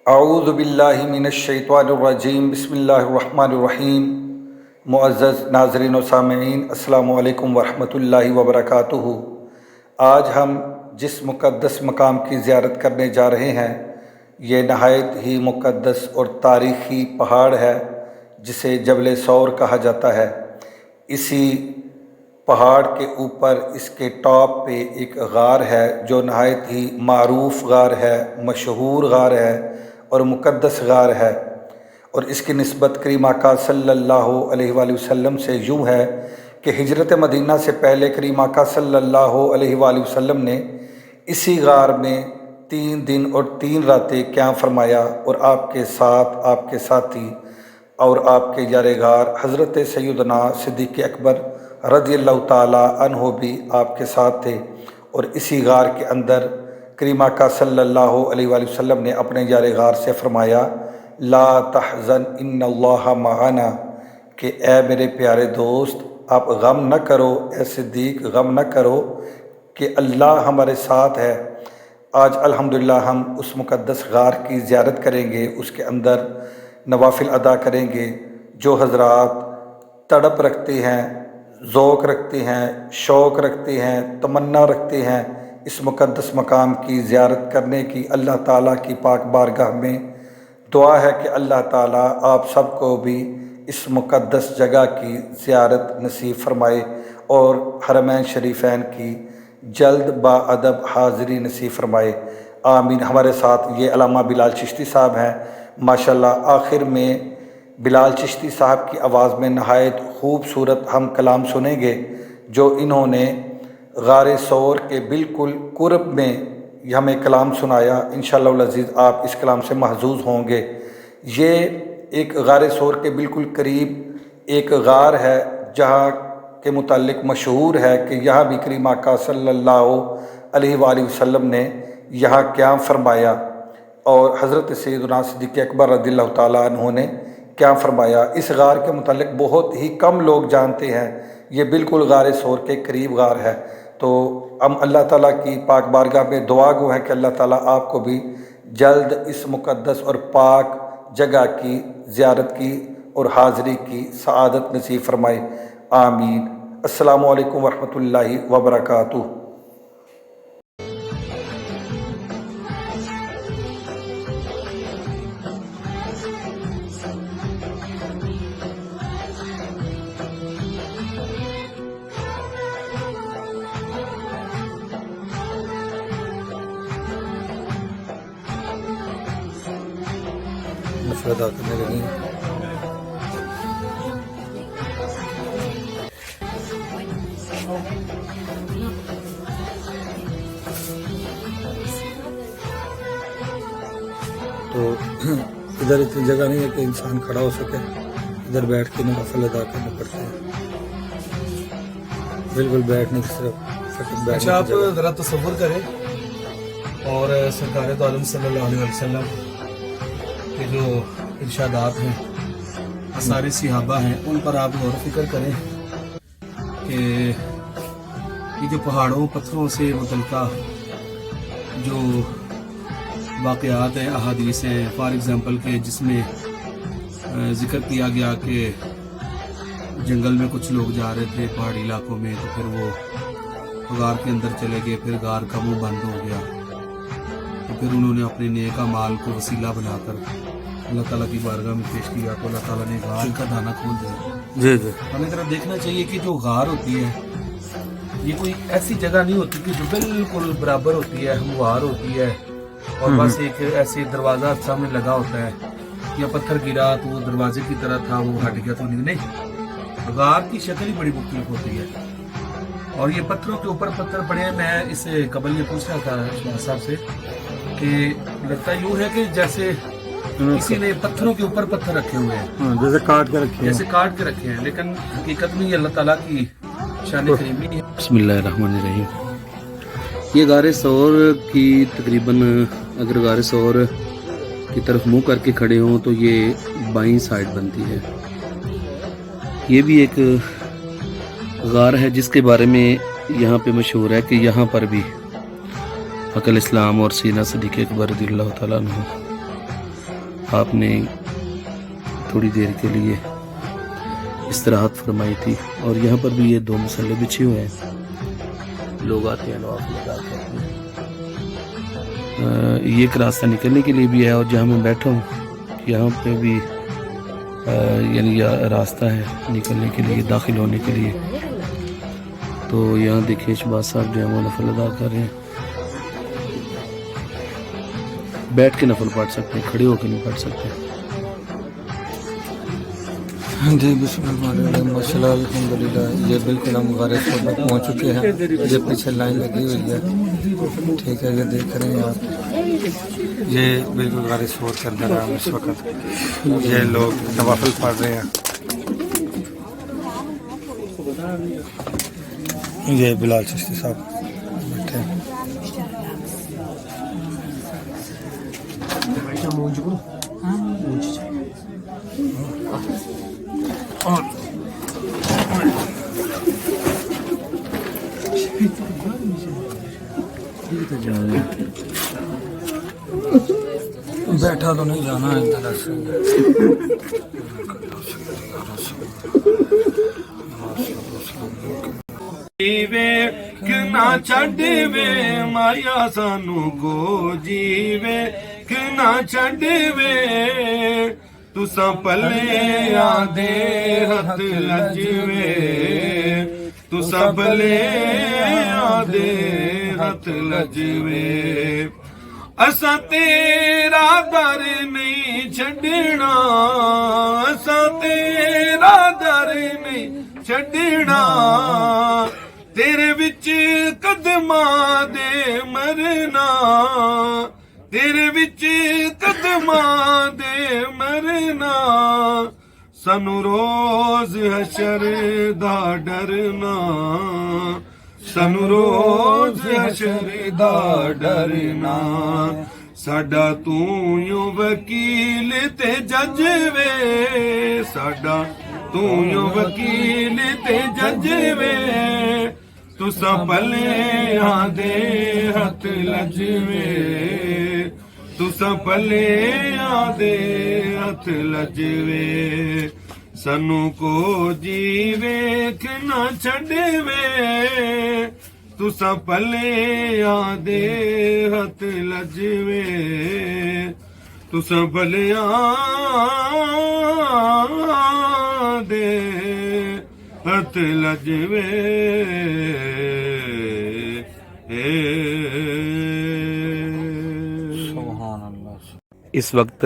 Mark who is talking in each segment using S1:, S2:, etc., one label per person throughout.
S1: اعوذ باللہ من الشیطان الرجیم بسم اللہ الرحمن الرحیم۔ معزز ناظرین و سامعین، السلام علیکم ورحمۃ اللہ وبرکاتہ۔ آج ہم جس مقدس مقام کی زیارت کرنے جا رہے ہیں یہ نہایت ہی مقدس اور تاریخی پہاڑ ہے جسے جبل ثور کہا جاتا ہے۔ اسی پہاڑ کے اوپر اس کے ٹاپ پہ ایک غار ہے جو نہایت ہی معروف غار ہے، مشہور غار ہے اور مقدس غار ہے، اور اس کی نسبت کریم آقا صلی اللہ علیہ وآلہ وسلم سے یوں ہے کہ ہجرت مدینہ سے پہلے کریم آقا صلی اللہ علیہ وآلہ وسلم نے اسی غار میں 3 دن اور 3 راتیں قیام فرمایا، اور آپ کے ساتھ آپ کے ساتھی اور آپ کے یار غار حضرت سیدنا صدیق اکبر رضی اللہ تعالی عنہ بھی آپ کے ساتھ تھے۔ اور اسی غار کے اندر کریم آقا صلی اللہ علیہ وآلہ وسلم نے اپنے یار غار سے فرمایا لا تحزن ان اللہ معنا، کہ اے میرے پیارے دوست آپ غم نہ کرو، اے صدیق غم نہ کرو کہ اللہ ہمارے ساتھ ہے۔ آج الحمدللہ ہم اس مقدس غار کی زیارت کریں گے، اس کے اندر نوافل ادا کریں گے۔ جو حضرات تڑپ رکھتے ہیں، ذوق رکھتے ہیں، شوق رکھتے ہیں، تمنا رکھتے ہیں اس مقدس مقام کی زیارت کرنے کی، اللہ تعالیٰ کی پاک بارگاہ میں دعا ہے کہ اللہ تعالیٰ آپ سب کو بھی اس مقدس جگہ کی زیارت نصیب فرمائے اور حرمین شریفین کی جلد باادب حاضری نصیب فرمائے، آمین۔ ہمارے ساتھ یہ علامہ بلال چشتی صاحب ہیں، ماشاءاللہ۔ آخر میں بلال چشتی صاحب کی آواز میں نہایت خوبصورت ہم کلام سنیں گے جو انہوں نے غار ثور کے بالکل قرب میں ہمیں کلام سنایا۔ انشاءاللہ العزیز آپ اس کلام سے محظوظ ہوں گے۔ یہ ایک غار ثور کے بالکل قریب ایک غار ہے جہاں کے متعلق مشہور ہے کہ یہاں بھی کریم آقا صلی اللہ علیہ وآلہ وسلم نے یہاں قیام فرمایا، اور حضرت سیدنا صدیق اکبر رضی اللہ تعالیٰ عنہ نے قیام فرمایا۔ اس غار کے متعلق بہت ہی کم لوگ جانتے ہیں، یہ بالکل غار ثور کے قریب غار ہے۔ تو ہم اللہ تعالیٰ کی پاک بارگاہ میں دعا گو ہیں کہ اللہ تعالیٰ آپ کو بھی جلد اس مقدس اور پاک جگہ کی زیارت کی اور حاضری کی سعادت نصیب فرمائے، آمین۔ السلام علیکم ورحمۃ اللہ وبرکاتہ۔ نفل ادا کرنے لگیں۔ تو ادھر اتنی جگہ نہیں ہے کہ انسان کھڑا ہو سکے، ادھر بیٹھ کے نفل ادا کرنے پڑتے ہیں، بالکل بیٹھنے کی صرف
S2: اچھا آپ ذرا تصور کریں اور سرکار دو عالم صلی اللہ علیہ وسلم کے جو ارشادات ہیں، آثار صحابہ ہیں، ان پر آپ غور و فکر کریں کہ یہ جو پہاڑوں پتھروں سے متعلقہ جو واقعات ہیں، احادیث ہیں، فار ایگزامپل کہ جس میں ذکر کیا گیا کہ جنگل میں کچھ لوگ جا رہے تھے پہاڑی علاقوں میں، تو پھر وہ غار کے اندر چلے گئے، پھر غار کا منہ بند ہو گیا، تو پھر انہوں نے اپنے نیک اعمال کو وسیلہ بنا کر اللہ تعالیٰ کی بارگاہ میں پیش کیا، تو اللہ تعالیٰ نے غار کا دانہ کھول دیا۔
S1: جی جی،
S2: ہمیں ذرا دیکھنا چاہیے کہ جو غار ہوتی ہے یہ کوئی ایسی جگہ نہیں ہوتی کہ جو بالکل برابر ہوتی ہے، ہموار ہوتی ہے اور بس ایک ایسے دروازہ سامنے لگا ہوتا ہے یا پتھر گرا تو وہ دروازے کی طرح تھا وہ ہٹ گیا تو نہیں۔ غار کی شکل ہی بڑی مختلف ہوتی ہے، اور یہ پتھروں کے اوپر پتھر پڑے ہیں۔ میں اس سے قبل یہ پوچھ رہا تھا شاہ صاحب سے کہ لگتا یوں ہے کہ جیسے کسی نے پتھروں کے اوپر پتھر رکھے ہوئے ہیں،
S1: جیسے کاٹ کے رکھے ہیں،
S2: جیسے کاٹ کے رکھے ہیں، لیکن حقیقت میں یہ اللہ تعالیٰ کی شان کریمی ہے۔ بسم اللہ الرحمن الرحیم۔ یہ غار ثور کی تقریباً اگر غار ثور کی طرف منہ کر کے کھڑے ہوں تو یہ بائیں سائڈ بنتی ہے۔ یہ بھی ایک غار ہے جس کے بارے میں یہاں پہ مشہور ہے کہ یہاں پر بھی حق الاسلام اور سینہ صدیق اکبر رضی اللہ تعالیٰ عنہ آپ نے تھوڑی دیر کے لیے استراحت فرمائی تھی، اور یہاں پر بھی یہ 2 مسلے بچھے ہوئے ہیں، لوگ آتے ہیں نوافل ادا کرتے ہیں۔ یہ ایک راستہ نکلنے کے لیے بھی ہے، اور جہاں میں بیٹھا ہوں یہاں پہ بھی یعنی یہ راستہ ہے نکلنے کے لیے، داخل ہونے کے لیے۔ تو یہاں دیکھیں شہباز صاحب جو ہیں وہ نفل ادا کر رہے ہیں، بیٹھ کے نفل پڑھ سکتے ہیں، کھڑے ہو کے نہیں پڑھ سکتے۔
S1: جی بسم اللہ الرحمن الرحیم، ماشاء اللہ الحمدللہ۔ یہ بالکل ہم غار ثور میں پہنچ چکے ہیں، یہ پیچھے لائن لگی ہوئی ہے، ٹھیک ہے، یہ دیکھ رہے ہیں آپ، یہ بالکل غار ثور کے اندر ہے اس وقت۔ یہ لوگ نوافل پڑھ رہے ہیں، یہ بلال چشتی صاحب بیٹھے ہیں۔ بیٹھا تو نہیں جانا ہے طرح سے۔
S2: نہ چھڈ وے مایا سانو گو جیوے کہ نہ چھڈ وے، تساں پلے آدے ہاتھ لجوے، تساں پلے آدے ہاتھ لجوے، اساں تیرا در نہیں چھڈنا، اساں تیرا در نہیں چھڈنا، تیرے وچ قدماں دے مرنا، تیرے وچ قدماں دے مرنا، سانو روز حشر دا ڈرنا، سانو روز حشر دا ڈرنا، ساڈا توں یوں وکیل تے جج وے، ساڈا توں یوں وکیل تے جج وے، تساں پلے آدے ہاتھ لجوے، تساں پلے آدے ہاتھ لجوے، سانو کو جیوے کہ نہ چھڈوے، تساں پلے آدے ہاتھ لجوے، تساں پلے آدے ہاتھ لجوے۔
S1: سبحان اللہ۔
S2: اس وقت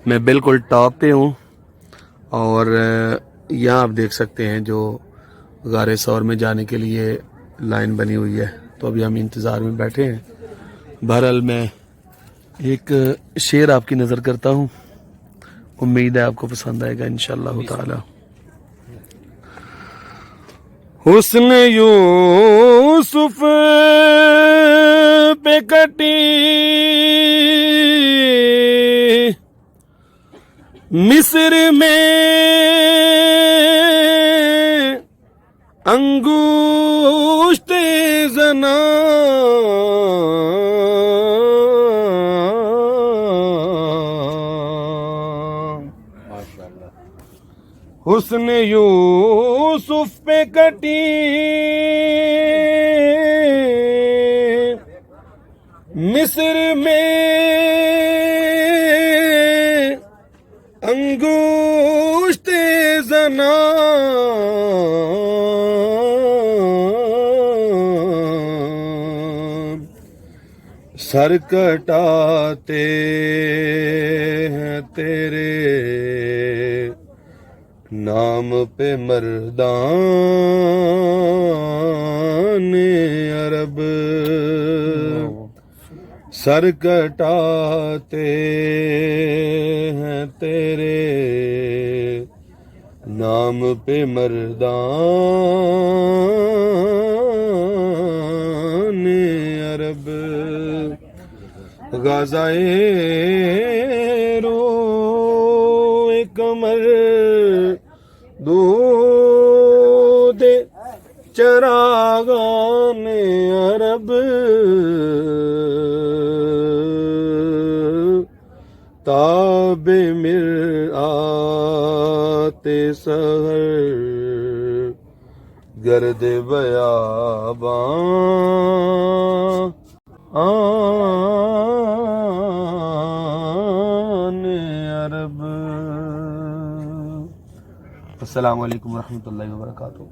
S2: میں بالکل ٹاپ پہ ہوں، اور یہاں آپ دیکھ سکتے ہیں جو غار ثور میں جانے کے لیے لائن بنی ہوئی ہے، تو ابھی ہم انتظار میں بیٹھے ہیں۔ بہرحال میں ایک شعر آپ کی نظر کرتا ہوں، امید ہے آپ کو پسند آئے گا انشاءاللہ تعالی۔ حسن یوسف پہ کٹی مصر میں انگشت زنا، حسن یوسف پہ کٹی مصر میں انگشت زنا، سر کٹاتے ہیں تیرے نام پہ مردان عرب، سر کٹاتے ہیں تیرے نام پہ مردان عرب، غازائے روئے کمر دود چراغان عرب، تاب مرآت سحر گرد بیاباں آن عرب. السلام علیکم ورحمۃ اللہ وبرکاتہ.